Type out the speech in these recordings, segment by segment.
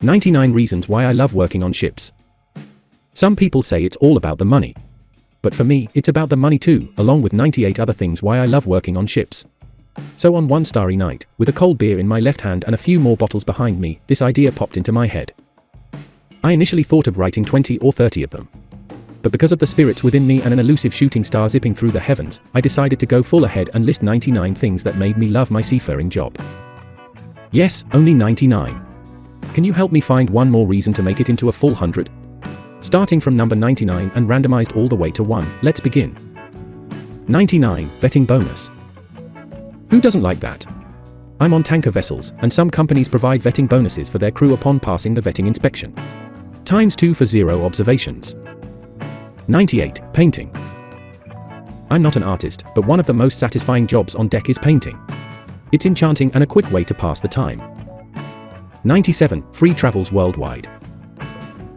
99 reasons why I love working on ships. Some people say it's all about the money. But for me, it's about the money too, along with 98 other things why I love working on ships. So on one starry night, with a cold beer in my left hand and a few more bottles behind me, this idea popped into my head. I initially thought of writing 20 or 30 of them. But because of the spirits within me and an elusive shooting star zipping through the heavens, I decided to go full ahead and list 99 things that made me love my seafaring job. Yes, only 99. Can you help me find one more reason to make it into a full 100? Starting from number 99 and randomized all the way to 1, let's begin. 99. Vetting bonus. Who doesn't like that? I'm on tanker vessels, and some companies provide vetting bonuses for their crew upon passing the vetting inspection. ×2 for 0 observations. 98. Painting. I'm not an artist, but one of the most satisfying jobs on deck is painting. It's enchanting and a quick way to pass the time. 97. Free travels worldwide.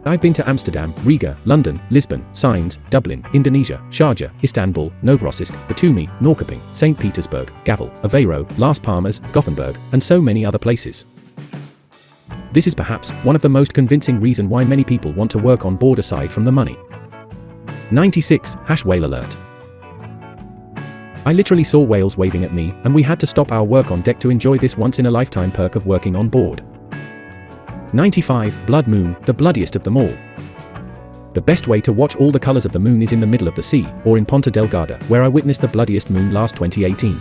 I've been to Amsterdam, Riga, London, Lisbon, Sines, Dublin, Indonesia, Sharjah, Istanbul, Novorossiysk, Batumi, Norrköping, St. Petersburg, Gavel, Aveiro, Las Palmas, Gothenburg, and so many other places. This is perhaps one of the most convincing reasons why many people want to work on board aside from the money. 96. Whale alert. I literally saw whales waving at me, and we had to stop our work on deck to enjoy this once-in-a-lifetime perk of working on board. 95. Blood moon, the bloodiest of them all. The best way to watch all the colors of the moon is in the middle of the sea, or in Ponta Delgada, where I witnessed the bloodiest moon last 2018.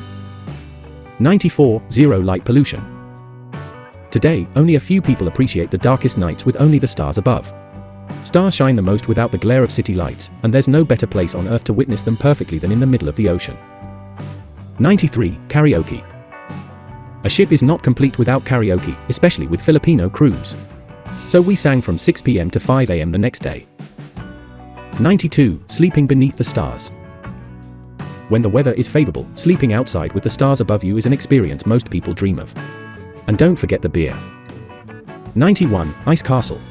94. Zero light pollution. Today, only a few people appreciate the darkest nights with only the stars above. Stars shine the most without the glare of city lights, and there's no better place on Earth to witness them perfectly than in the middle of the ocean. 93. Karaoke. A ship is not complete without karaoke, especially with Filipino crews. So we sang from 6 p.m. to 5 a.m. the next day. 92. Sleeping beneath the stars. When the weather is favorable, sleeping outside with the stars above you is an experience most people dream of. And don't forget the beer. 91. Ice castle.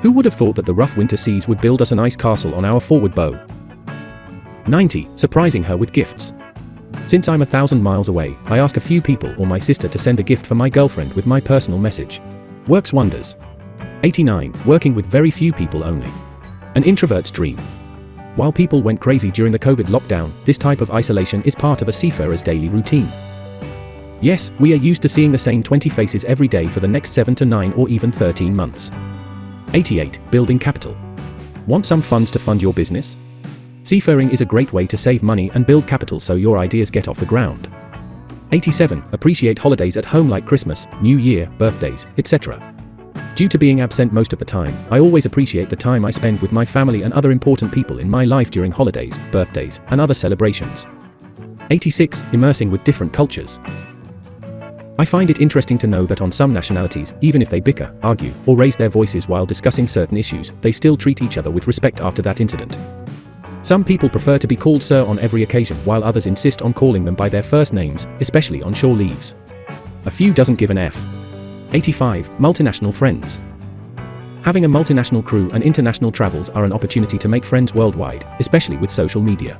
Who would have thought that the rough winter seas would build us an ice castle on our forward bow? 90. Surprising her with gifts. Since I'm 1,000 miles away, I ask a few people or my sister to send a gift for my girlfriend with my personal message. Works wonders. 89. Working with very few people only. An introvert's dream. While people went crazy during the COVID lockdown, this type of isolation is part of a seafarer's daily routine. Yes, we are used to seeing the same 20 faces every day for the next 7 to 9 or even 13 months. 88. Building capital. Want some funds to fund your business? Seafaring is a great way to save money and build capital so your ideas get off the ground. 87. Appreciate holidays at home like Christmas, New Year, birthdays, etc. Due to being absent most of the time, I always appreciate the time I spend with my family and other important people in my life during holidays, birthdays, and other celebrations. 86. Immersing with different cultures. I find it interesting to know that on some nationalities, even if they bicker, argue, or raise their voices while discussing certain issues, they still treat each other with respect after that incident. Some people prefer to be called sir on every occasion, while others insist on calling them by their first names, especially on shore leaves. A few doesn't give an F. 85. Multinational friends. Having a multinational crew and international travels are an opportunity to make friends worldwide, especially with social media.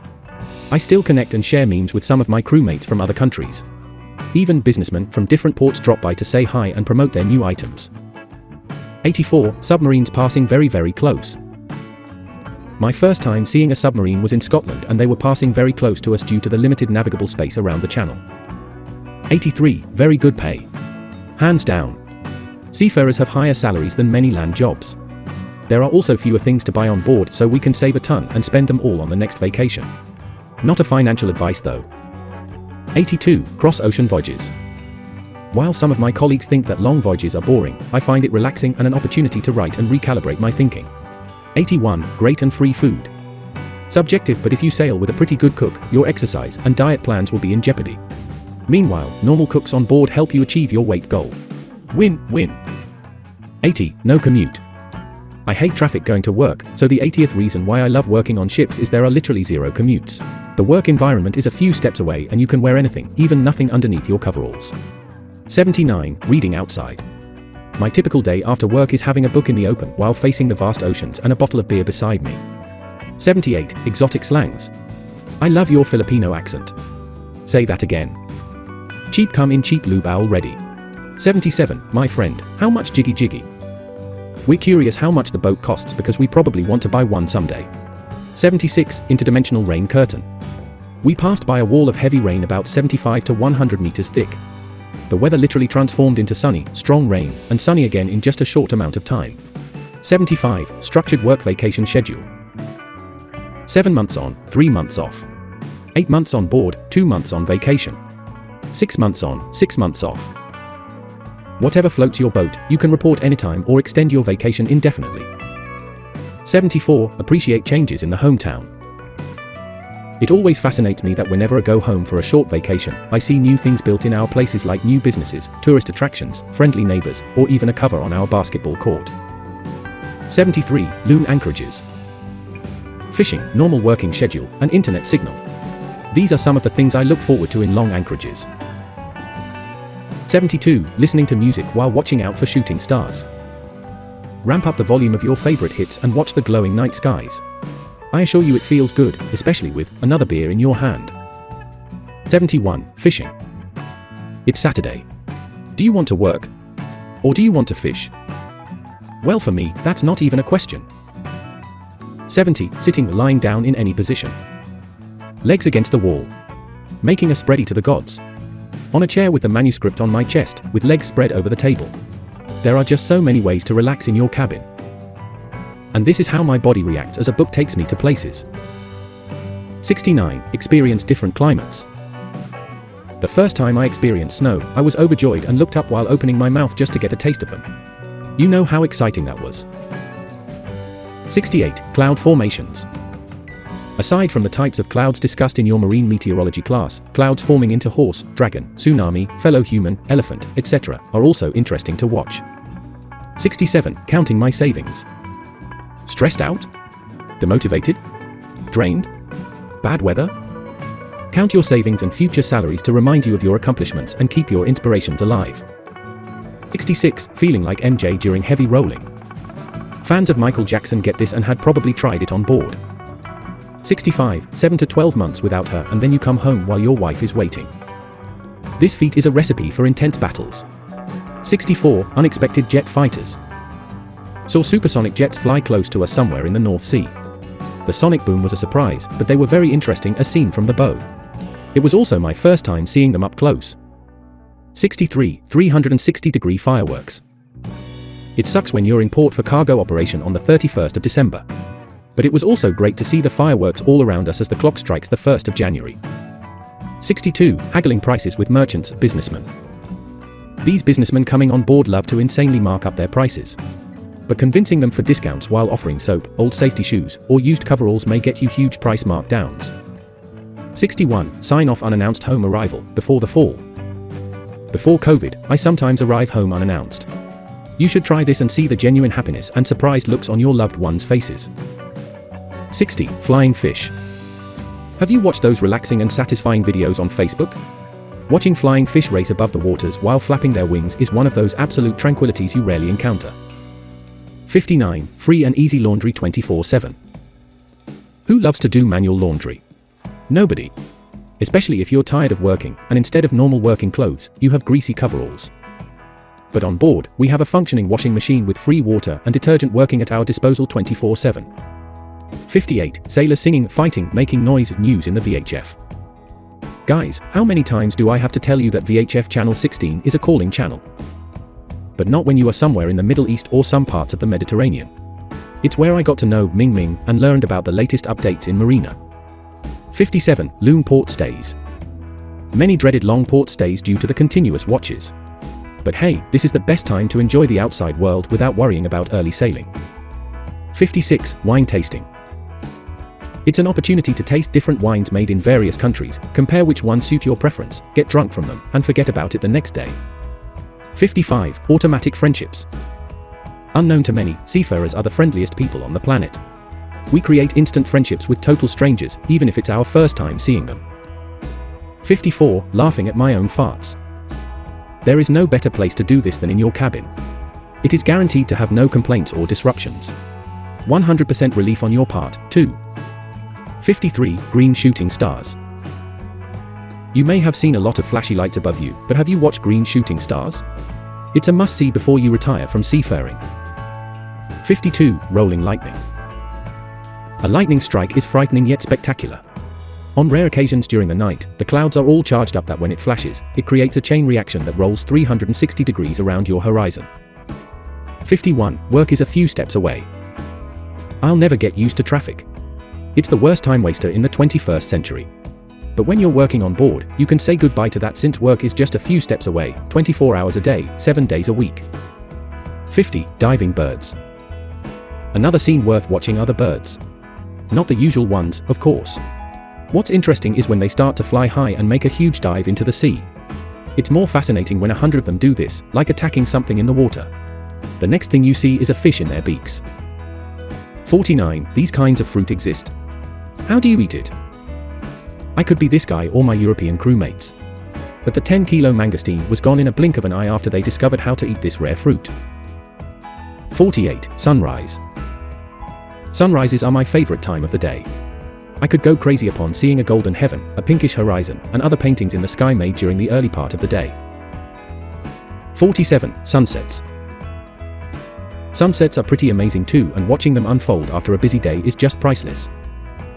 I still connect and share memes with some of my crewmates from other countries. Even businessmen from different ports drop by to say hi and promote their new items. 84. Submarines passing very, very close. My first time seeing a submarine was in Scotland, and they were passing very close to us due to the limited navigable space around the channel. 83. Very good pay. Hands down. Seafarers have higher salaries than many land jobs. There are also fewer things to buy on board, so we can save a ton and spend them all on the next vacation. Not a financial advice though. 82. Cross-ocean voyages. While some of my colleagues think that long voyages are boring, I find it relaxing and an opportunity to write and recalibrate my thinking. 81. Great and free food. Subjective, but if you sail with a pretty good cook, your exercise and diet plans will be in jeopardy. Meanwhile, normal cooks on board help you achieve your weight goal. Win-win. 80. No commute. I hate traffic going to work, so the 80th reason why I love working on ships is there are literally zero commutes. The work environment is a few steps away and you can wear anything, even nothing underneath your coveralls. 79. Reading outside. My typical day after work is having a book in the open while facing the vast oceans and a bottle of beer beside me. 78. Exotic slangs. I love your Filipino accent. Say that again. Cheap come in cheap lube already. 77, my friend, how much jiggy jiggy? We're curious how much the boat costs because we probably want to buy one someday. 76, interdimensional rain curtain. We passed by a wall of heavy rain about 75 to 100 meters thick. The weather literally transformed into sunny, strong rain, and sunny again in just a short amount of time. 75, structured work vacation schedule. 7 months on, 3 months off. 8 months on board, 2 months on vacation. 6 months on, 6 months off. Whatever floats your boat, you can report anytime or extend your vacation indefinitely. 74, appreciate changes in the hometown. It always fascinates me that whenever I go home for a short vacation, I see new things built in our places like new businesses, tourist attractions, friendly neighbors, or even a cover on our basketball court. 73, loon anchorages. Fishing, normal working schedule, and internet signal. These are some of the things I look forward to in long anchorages. 72, listening to music while watching out for shooting stars. Ramp up the volume of your favorite hits and watch the glowing night skies. I assure you it feels good, especially with another beer in your hand. 71, fishing. It's Saturday. Do you want to work? Or do you want to fish? Well, for me, that's not even a question. 70, sitting or lying down in any position. Legs against the wall. Making a spready to the gods. On a chair with the manuscript on my chest, with legs spread over the table. There are just so many ways to relax in your cabin. And this is how my body reacts as a book takes me to places. 69, experience different climates. The first time I experienced snow, I was overjoyed and looked up while opening my mouth just to get a taste of them. You know how exciting that was. 68, cloud formations. Aside from the types of clouds discussed in your marine meteorology class, clouds forming into horse, dragon, tsunami, fellow human, elephant, etc. are also interesting to watch. 67, counting my savings. Stressed out? Demotivated? Drained? Bad weather? Count your savings and future salaries to remind you of your accomplishments and keep your inspirations alive. 66, feeling like MJ during heavy rolling. Fans of Michael Jackson get this and had probably tried it on board. 65, 7 to 12 months without her and then you come home while your wife is waiting. This feat is a recipe for intense battles. 64, unexpected jet fighters. Saw supersonic jets fly close to us somewhere in the North Sea. The sonic boom was a surprise, but they were very interesting as seen from the bow. It was also my first time seeing them up close. 63, 360-degree fireworks. It sucks when you're in port for cargo operation on the 31st of December. But it was also great to see the fireworks all around us as the clock strikes the 1st of January. 62, haggling prices with merchants, businessmen. These businessmen coming on board love to insanely mark up their prices. But convincing them for discounts while offering soap, old safety shoes, or used coveralls may get you huge price markdowns. 61, sign off unannounced home arrival, before the fall. Before COVID, I sometimes arrive home unannounced. You should try this and see the genuine happiness and surprised looks on your loved ones' faces. 60, flying fish. Have you watched those relaxing and satisfying videos on Facebook? Watching flying fish race above the waters while flapping their wings is one of those absolute tranquilities you rarely encounter. 59, free and easy laundry 24/7. Who loves to do manual laundry? Nobody. Especially if you're tired of working, and instead of normal working clothes, you have greasy coveralls. But on board, we have a functioning washing machine with free water and detergent working at our disposal 24/7. 58, sailors singing, fighting, making noise, news in the VHF. Guys, how many times do I have to tell you that VHF channel 16 is a calling channel? But not when you are somewhere in the Middle East or some parts of the Mediterranean. It's where I got to know Ming Ming and learned about the latest updates in Marina. 57, loon port stays. Many dreaded long port stays due to the continuous watches. But hey, this is the best time to enjoy the outside world without worrying about early sailing. 56, wine tasting. It's an opportunity to taste different wines made in various countries, compare which ones suit your preference, get drunk from them, and forget about it the next day. 55, automatic friendships. Unknown to many, seafarers are the friendliest people on the planet. We create instant friendships with total strangers, even if it's our first time seeing them. 54, laughing at my own farts. There is no better place to do this than in your cabin. It is guaranteed to have no complaints or disruptions. 100% relief on your part, too. 53, green shooting stars. You may have seen a lot of flashy lights above you, but have you watched green shooting stars? It's a must-see before you retire from seafaring. 52. Rolling lightning. A lightning strike is frightening yet spectacular. On rare occasions during the night, the clouds are all charged up that when it flashes, it creates a chain reaction that rolls 360 degrees around your horizon. 51. Work is a few steps away. I'll never get used to traffic. It's the worst time waster in the 21st century. But when you're working on board, you can say goodbye to that since work is just a few steps away, 24 hours a day, 7 days a week. 50. Diving birds. Another scene worth watching are the birds. Not the usual ones, of course. What's interesting is when they start to fly high and make a huge dive into the sea. It's more fascinating when 100 of them do this, like attacking something in the water. The next thing you see is a fish in their beaks. 49. These kinds of fruit exist. How do you eat it? I could be this guy or my European crewmates. But the 10-kilo mangosteen was gone in a blink of an eye after they discovered how to eat this rare fruit. 48. Sunrise. Sunrises are my favorite time of the day. I could go crazy upon seeing a golden heaven, a pinkish horizon, and other paintings in the sky made during the early part of the day. 47. Sunsets. Sunsets are pretty amazing too, and watching them unfold after a busy day is just priceless.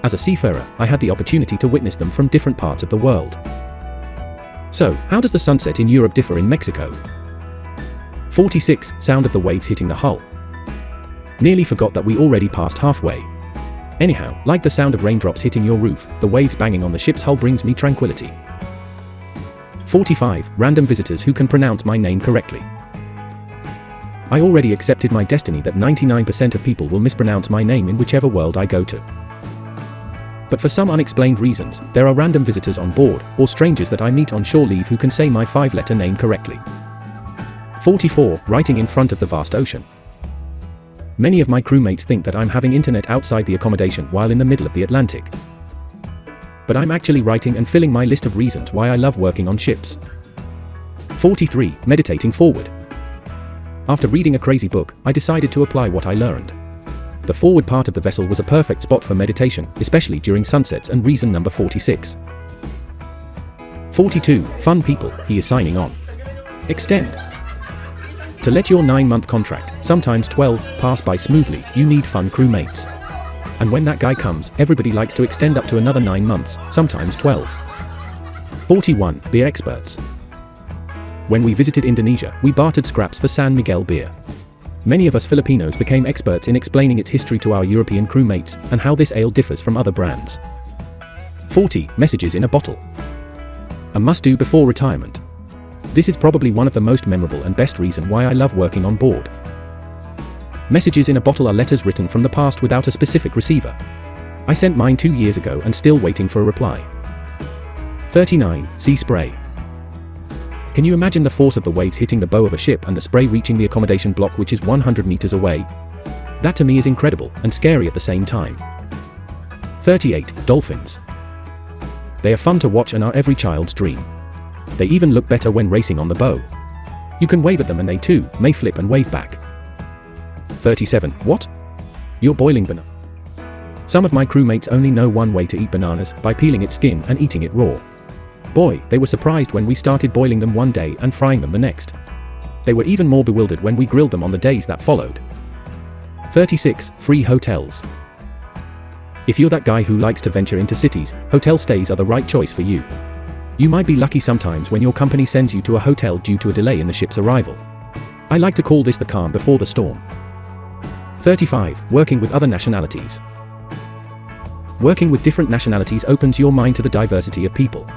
As a seafarer, I had the opportunity to witness them from different parts of the world. So, how does the sunset in Europe differ in Mexico? 46. Sound of the waves hitting the hull. Nearly forgot that we already passed halfway. Anyhow, like the sound of raindrops hitting your roof, the waves banging on the ship's hull brings me tranquility. 45. Random visitors who can pronounce my name correctly. I already accepted my destiny that 99% of people will mispronounce my name in whichever world I go to. But for some unexplained reasons, there are random visitors on board, or strangers that I meet on shore leave who can say my 5-letter name correctly. 44. Writing in front of the vast ocean. Many of my crewmates think that I'm having internet outside the accommodation while in the middle of the Atlantic. But I'm actually writing and filling my list of reasons why I love working on ships. 43. Meditating forward. After reading a crazy book, I decided to apply what I learned. The forward part of the vessel was a perfect spot for meditation, especially during sunsets, and reason number 46. 42. Fun people, he is signing on. Extend. To let your 9-month contract, sometimes 12, pass by smoothly, you need fun crewmates. And when that guy comes, everybody likes to extend up to another 9 months, sometimes 12. 41. Beer experts. When we visited Indonesia, we bartered scraps for San Miguel beer. Many of us Filipinos became experts in explaining its history to our European crewmates, and how this ale differs from other brands. 40. Messages in a bottle. A must-do before retirement. This is probably one of the most memorable and best reason why I love working on board. Messages in a bottle are letters written from the past without a specific receiver. I sent mine 2 years ago and still waiting for a reply. 39. Sea spray. Can you imagine the force of the waves hitting the bow of a ship and the spray reaching the accommodation block, which is 100 meters away? That to me is incredible, and scary at the same time. 38. Dolphins. They are fun to watch and are every child's dream. They even look better when racing on the bow. You can wave at them and they too may flip and wave back. 37. What? You're boiling banana. Some of my crewmates only know one way to eat bananas, by peeling its skin and eating it raw. Boy, they were surprised when we started boiling them one day and frying them the next. They were even more bewildered when we grilled them on the days that followed. 36. Free hotels. If you're that guy who likes to venture into cities, hotel stays are the right choice for you. You might be lucky sometimes when your company sends you to a hotel due to a delay in the ship's arrival. I like to call this the calm before the storm. 35. Working with other nationalities. Working with different nationalities opens your mind to the diversity of people.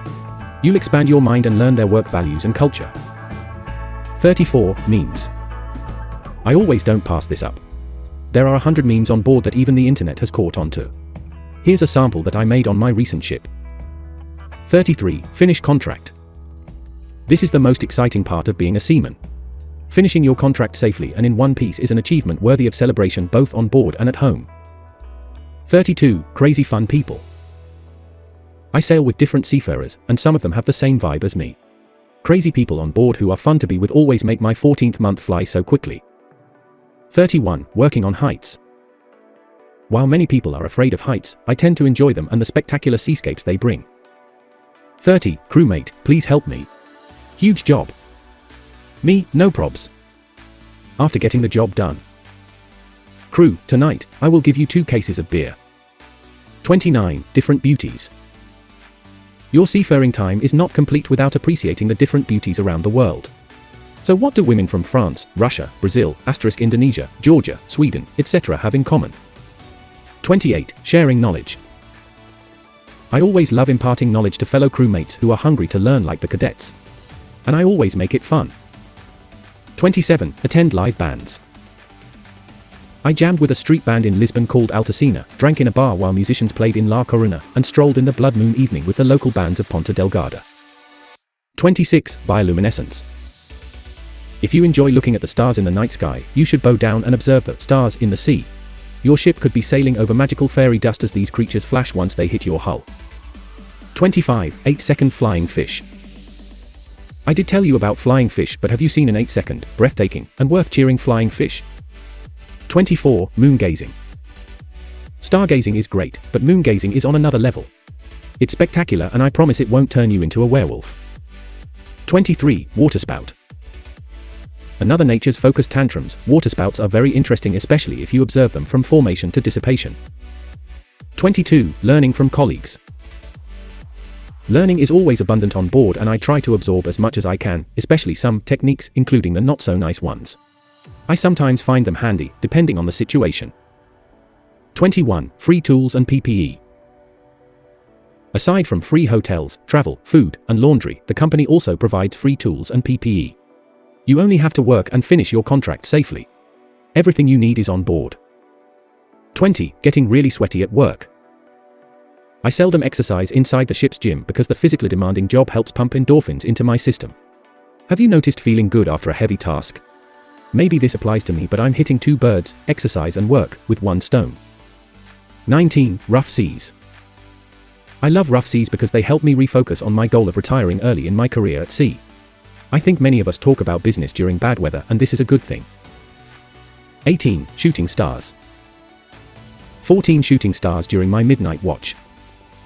You'll expand your mind and learn their work values and culture. 34. Memes. I always don't pass this up. There are 100 memes on board that even the internet has caught on to. Here's a sample that I made on my recent ship. 33. Finish contract. This is the most exciting part of being a seaman. Finishing your contract safely and in one piece is an achievement worthy of celebration both on board and at home. 32. Crazy fun people. I sail with different seafarers, and some of them have the same vibe as me. Crazy people on board who are fun to be with always make my 14th month fly so quickly. 31. Working on heights. While many people are afraid of heights, I tend to enjoy them and the spectacular seascapes they bring. 30. Crewmate, please help me. Huge job. Me, no probs. After getting the job done. Crew, tonight, I will give you 2 cases of beer. 29 different beauties. Your seafaring time is not complete without appreciating the different beauties around the world. So what do women from France, Russia, Brazil, Indonesia, Georgia, Sweden, etc. have in common? 28 sharing knowledge. I always love imparting knowledge to fellow crewmates who are hungry to learn like the cadets. And I always make it fun. 27 attend live bands. I jammed with a street band in Lisbon called Altacena, drank in a bar while musicians played in La Coruna, and strolled in the blood moon evening with the local bands of Ponta Delgada. 26 bioluminescence. If you enjoy looking at the stars in the night sky, you should bow down and observe the stars in the sea. Your ship could be sailing over magical fairy dust as these creatures flash once they hit your hull. 25 8-second flying fish. I did tell you about flying fish, but have you seen an 8-second, breathtaking, and worth cheering flying fish? 24 moon gazing. Stargazing is great, but moon gazing is on another level. It's spectacular, and I promise it won't turn you into a werewolf. 23 waterspout. Another nature's focused tantrums, waterspouts are very interesting, especially if you observe them from formation to dissipation. 22 learning from colleagues. Learning is always abundant on board, and I try to absorb as much as I can, especially some techniques, including the not so nice ones. I sometimes find them handy, depending on the situation. 21 free tools and PPE. Aside from free hotels, travel, food, and laundry, the company also provides free tools and PPE. You only have to work and finish your contract safely. Everything you need is on board. 20 getting really sweaty at work. I seldom exercise inside the ship's gym because the physically demanding job helps pump endorphins into my system. Have you noticed feeling good after a heavy task? Maybe this applies to me, but I'm hitting 2 birds, exercise and work, with 1 stone. 19 rough seas. I love rough seas because they help me refocus on my goal of retiring early in my career at sea. I think many of us talk about business during bad weather, and this is a good thing. 18 shooting stars. 14 shooting stars during my midnight watch.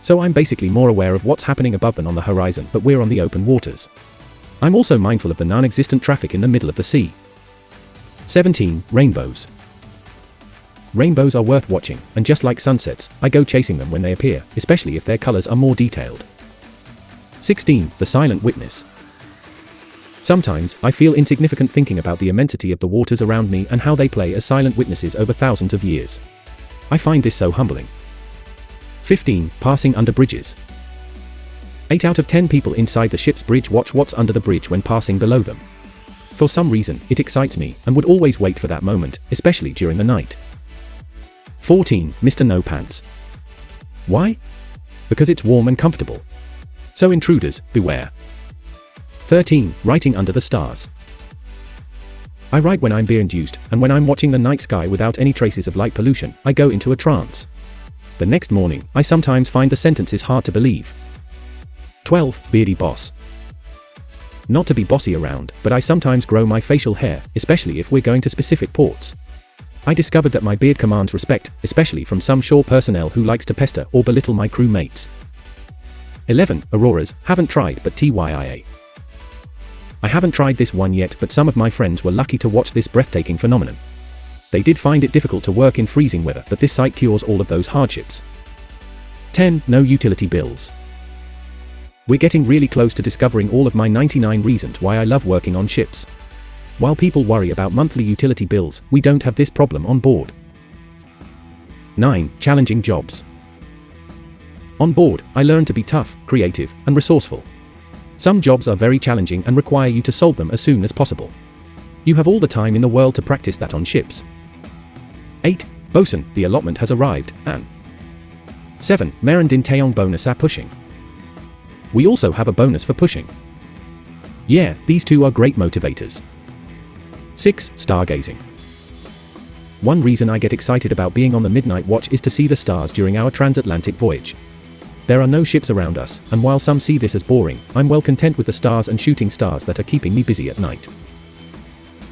So I'm basically more aware of what's happening above than on the horizon, but we're on the open waters. I'm also mindful of the non-existent traffic in the middle of the sea. 17 rainbows. Rainbows are worth watching, and just like sunsets, I go chasing them when they appear, especially if their colors are more detailed. 16 the silent witness. Sometimes, I feel insignificant thinking about the immensity of the waters around me and how they play as silent witnesses over thousands of years. I find this so humbling. 15 passing under bridges. 8 out of 10 people inside the ship's bridge watch what's under the bridge when passing below them. For some reason, it excites me, and would always wait for that moment, especially during the night. 14 Mr. No Pants. Why? Because it's warm and comfortable. So intruders, beware. 13 writing under the stars. I write when I'm beer-induced, and when I'm watching the night sky without any traces of light pollution, I go into a trance. The next morning, I sometimes find the sentences hard to believe. 12 beardy boss. Not to be bossy around, but I sometimes grow my facial hair, especially if we're going to specific ports. I discovered that my beard commands respect, especially from some shore personnel who likes to pester or belittle my crewmates. 11 auroras, haven't tried, but TYIA. I haven't tried this one yet, but some of my friends were lucky to watch this breathtaking phenomenon. They did find it difficult to work in freezing weather, but this sight cures all of those hardships. 10 no utility bills. We're getting really close to discovering all of my 99 reasons why I love working on ships. While people worry about monthly utility bills, we don't have this problem on board. 9 challenging jobs. On board, I learned to be tough, creative, and resourceful. Some jobs are very challenging and require you to solve them as soon as possible. You have all the time in the world to practice that on ships. 8 bosun, the allotment has arrived, and 7 meron din tayong bonus sa pushing. We also have a bonus for pushing. Yeah, these two are great motivators. 6 stargazing. One reason I get excited about being on the midnight watch is to see the stars during our transatlantic voyage. There are no ships around us, and while some see this as boring, I'm well content with the stars and shooting stars that are keeping me busy at night.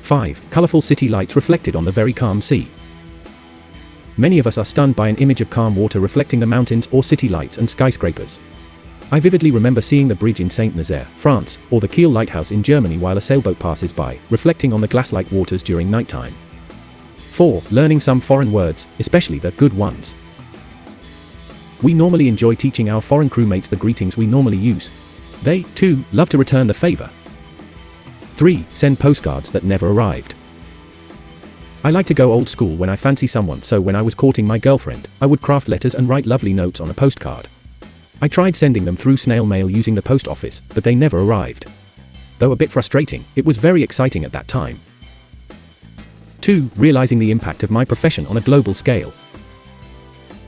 5 colorful city lights reflected on the very calm sea. Many of us are stunned by an image of calm water reflecting the mountains or city lights and skyscrapers. I vividly remember seeing the bridge in Saint-Nazaire, France, or the Kiel Lighthouse in Germany while a sailboat passes by, reflecting on the glass-like waters during nighttime. 4. Learning some foreign words, especially the good ones. We normally enjoy teaching our foreign crewmates the greetings we normally use. They, too, love to return the favor. 3. Send postcards that never arrived. I like to go old school when I fancy someone, so when I was courting my girlfriend, I would craft letters and write lovely notes on a postcard. I tried sending them through snail mail using the post office, but they never arrived. Though a bit frustrating, it was very exciting at that time. 2. Realizing the impact of my profession on a global scale.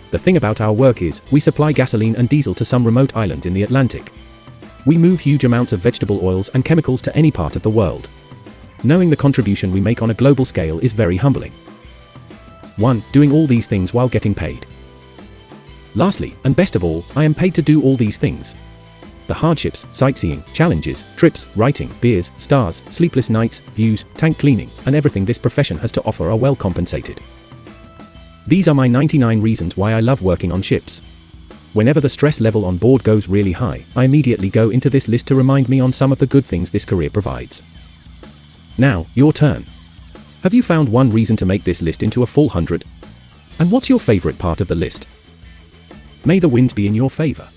The thing about our work is, we supply gasoline and diesel to some remote islands in the Atlantic. We move huge amounts of vegetable oils and chemicals to any part of the world. Knowing the contribution we make on a global scale is very humbling. 1. Doing all these things while getting paid. Lastly, and best of all, I am paid to do all these things. The hardships, sightseeing, challenges, trips, writing, beers, stars, sleepless nights, views, tank cleaning, and everything this profession has to offer are well compensated. These are my 99 reasons why I love working on ships. Whenever the stress level on board goes really high, I immediately go into this list to remind me on some of the good things this career provides. Now, your turn. Have you found one reason to make this list into a full 100? And what's your favorite part of the list? May the winds be in your favor.